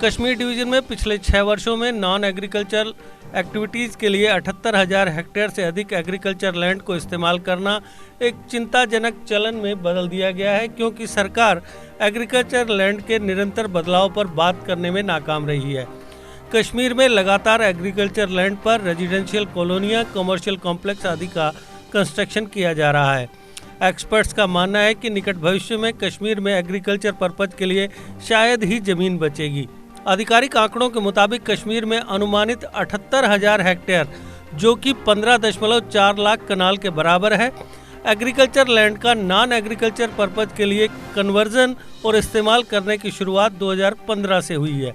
Kashmir division में पिछले 6 वर्षों में नॉन एग्रीकल्चरल एक्टिविटीज़ के लिए 78,000 हेक्टेयर से अधिक एग्रीकल्चर लैंड को इस्तेमाल करना एक चिंताजनक चलन में बदल दिया गया है, क्योंकि सरकार एग्रीकल्चर लैंड के निरंतर बदलाव पर बात करने में नाकाम रही है। कश्मीर में लगातार एग्रीकल्चर लैंड पर रेजिडेंशियल कॉलोनियाँ, कमर्शियल कॉम्प्लेक्स आदि का कंस्ट्रक्शन किया जा रहा है। एक्सपर्ट्स का मानना है कि निकट भविष्य में कश्मीर में एग्रीकल्चर पर्पज के लिए शायद ही जमीन बचेगी। आधिकारिक आंकड़ों के मुताबिक कश्मीर में अनुमानित 78,000 हेक्टेयर, जो कि 15.4 लाख कनाल के बराबर है, एग्रीकल्चर लैंड का नॉन एग्रीकल्चर पर्पज के लिए कन्वर्जन और इस्तेमाल करने की शुरुआत 2015 से हुई है।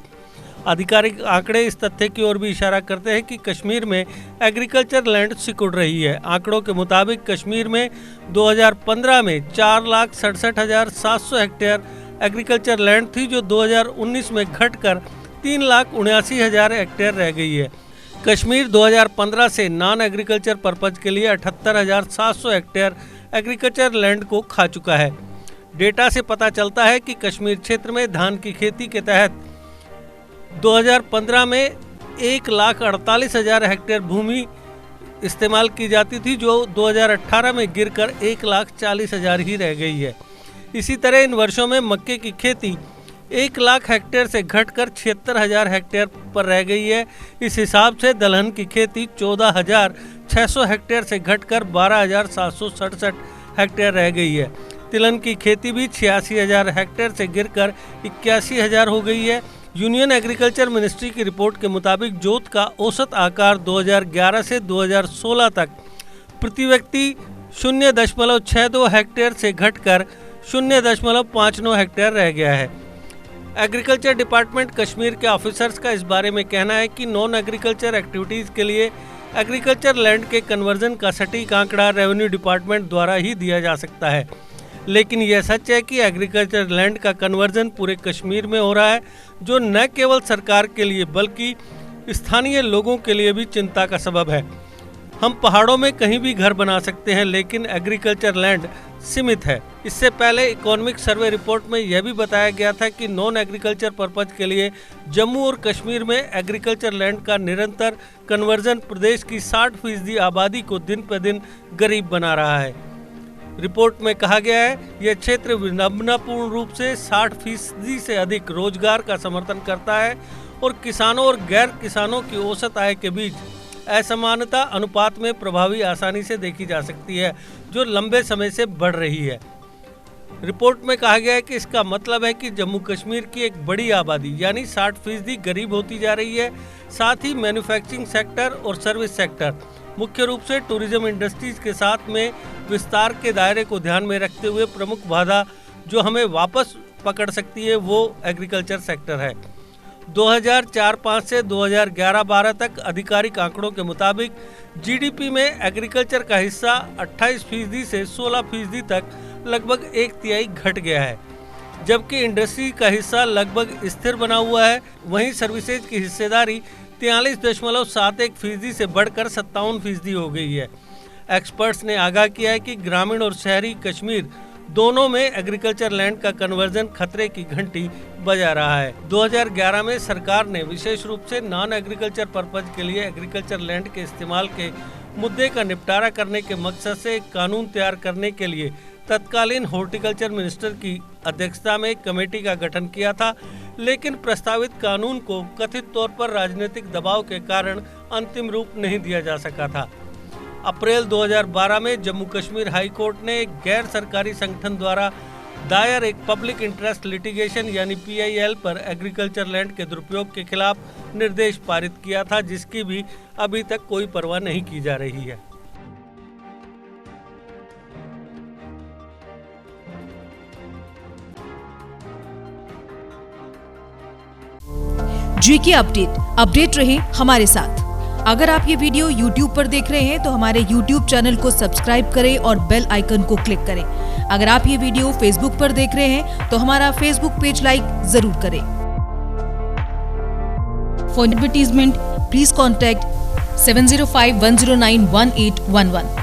आधिकारिक आंकड़े इस तथ्य की ओर भी इशारा करते हैं कि कश्मीर में एग्रीकल्चर लैंड सिकुड़ रही है। आंकड़ों के मुताबिक कश्मीर में 2015 में 4,67,700 हेक्टेयर एग्रीकल्चर लैंड थी, जो 2019 में घटकर 3,79,000 हेक्टेयर रह गई है। कश्मीर 2015 से नॉन एग्रीकल्चर पर्पज के लिए 78,700 हेक्टेयर एग्रीकल्चर लैंड को खा चुका है। डेटा से पता चलता है कि कश्मीर क्षेत्र में धान की खेती के तहत 2015 में 1,48,000 हेक्टेयर भूमि इस्तेमाल की जाती थी, जो 2018 में गिरकर 1,40,000 ही रह गई है। इसी तरह इन वर्षों में मक्के की खेती 1 लाख हेक्टेयर से घटकर 76,000 हेक्टेयर पर रह गई है। इस हिसाब से दलहन की खेती 14,600 हेक्टेयर से घटकर 12,767 हेक्टेयर रह गई है। तिलहन की खेती भी 86,000 हेक्टेयर से गिरकर 81,000 हो गई है। यूनियन एग्रीकल्चर मिनिस्ट्री की रिपोर्ट के मुताबिक जोत का औसत आकार 2011 से 2016 तक प्रति व्यक्ति 0.62 हेक्टेयर से घटकर 0.59 हेक्टेयर रह गया है। एग्रीकल्चर डिपार्टमेंट कश्मीर के ऑफिसर्स का इस बारे में कहना है कि नॉन एग्रीकल्चर एक्टिविटीज़ के लिए एग्रीकल्चर लैंड के कन्वर्जन का सटीक आंकड़ा रेवेन्यू डिपार्टमेंट द्वारा ही दिया जा सकता है, लेकिन यह सच है कि एग्रीकल्चर लैंड का कन्वर्जन पूरे कश्मीर में हो रहा है, जो न केवल सरकार के लिए बल्कि स्थानीय लोगों के लिए भी चिंता का सबब है। हम पहाड़ों में कहीं भी घर बना सकते हैं, लेकिन एग्रीकल्चर लैंड सीमित है। इससे पहले इकोनॉमिक सर्वे रिपोर्ट में यह भी बताया गया था कि नॉन एग्रीकल्चर पर्पज के लिए जम्मू और कश्मीर में एग्रीकल्चर लैंड का निरंतर कन्वर्जन प्रदेश की 60% आबादी को दिन पर दिन गरीब बना रहा है। रिपोर्ट में कहा गया है, यह क्षेत्र विडंबनापूर्ण रूप से 60% से अधिक रोजगार का समर्थन करता है और किसानों और गैर किसानों की औसत आय के बीच असमानता अनुपात में प्रभावी आसानी से देखी जा सकती है, जो लंबे समय से बढ़ रही है। रिपोर्ट में कहा गया है कि इसका मतलब है कि जम्मू कश्मीर की एक बड़ी आबादी यानी 60% गरीब होती जा रही है। साथ ही मैन्युफैक्चरिंग सेक्टर और सर्विस सेक्टर, मुख्य रूप से टूरिज्म इंडस्ट्रीज के साथ में विस्तार के दायरे को ध्यान में रखते हुए प्रमुख बाधा जो हमें वापस पकड़ सकती है वो एग्रीकल्चर सेक्टर है। 2004-05 से 2011-12 तक आधिकारिक आंकड़ों के मुताबिक जीडीपी में एग्रीकल्चर का हिस्सा 28% से 16% तक लगभग 1/3 घट गया है, जबकि इंडस्ट्री का हिस्सा लगभग स्थिर बना हुआ है। वहीं सर्विसेज की हिस्सेदारी 43.71% से बढ़कर 57% हो गई है। एक्सपर्ट्स ने आगाह किया है कि ग्रामीण और शहरी कश्मीर दोनों में एग्रीकल्चर लैंड का कन्वर्जन खतरे की घंटी बजा रहा है। 2011 में सरकार ने विशेष रूप से नॉन एग्रीकल्चर पर्पज के लिए एग्रीकल्चर लैंड के इस्तेमाल के मुद्दे का निपटारा करने के मकसद से एक कानून तैयार करने के लिए तत्कालीन हॉर्टिकल्चर मिनिस्टर की अध्यक्षता में एक कमेटी का गठन किया था, लेकिन प्रस्तावित कानून को कथित तौर पर राजनीतिक दबाव के कारण अंतिम रूप नहीं दिया जा सका था। अप्रैल 2012 में जम्मू कश्मीर हाई कोर्ट ने एक गैर सरकारी संगठन द्वारा दायर एक पब्लिक इंटरेस्ट लिटिगेशन यानी PIL पर एग्रीकल्चर लैंड के दुरुपयोग के खिलाफ निर्देश पारित किया था, जिसकी भी अभी तक कोई परवाह नहीं की जा रही है। GK अपडेट रहे हमारे साथ। अगर आप ये वीडियो YouTube पर देख रहे हैं तो हमारे YouTube चैनल को सब्सक्राइब करें और बेल आइकन को क्लिक करें। अगर आप ये वीडियो Facebook पर देख रहे हैं तो हमारा Facebook पेज लाइक जरूर करें। For advertisement please contact 7051091811।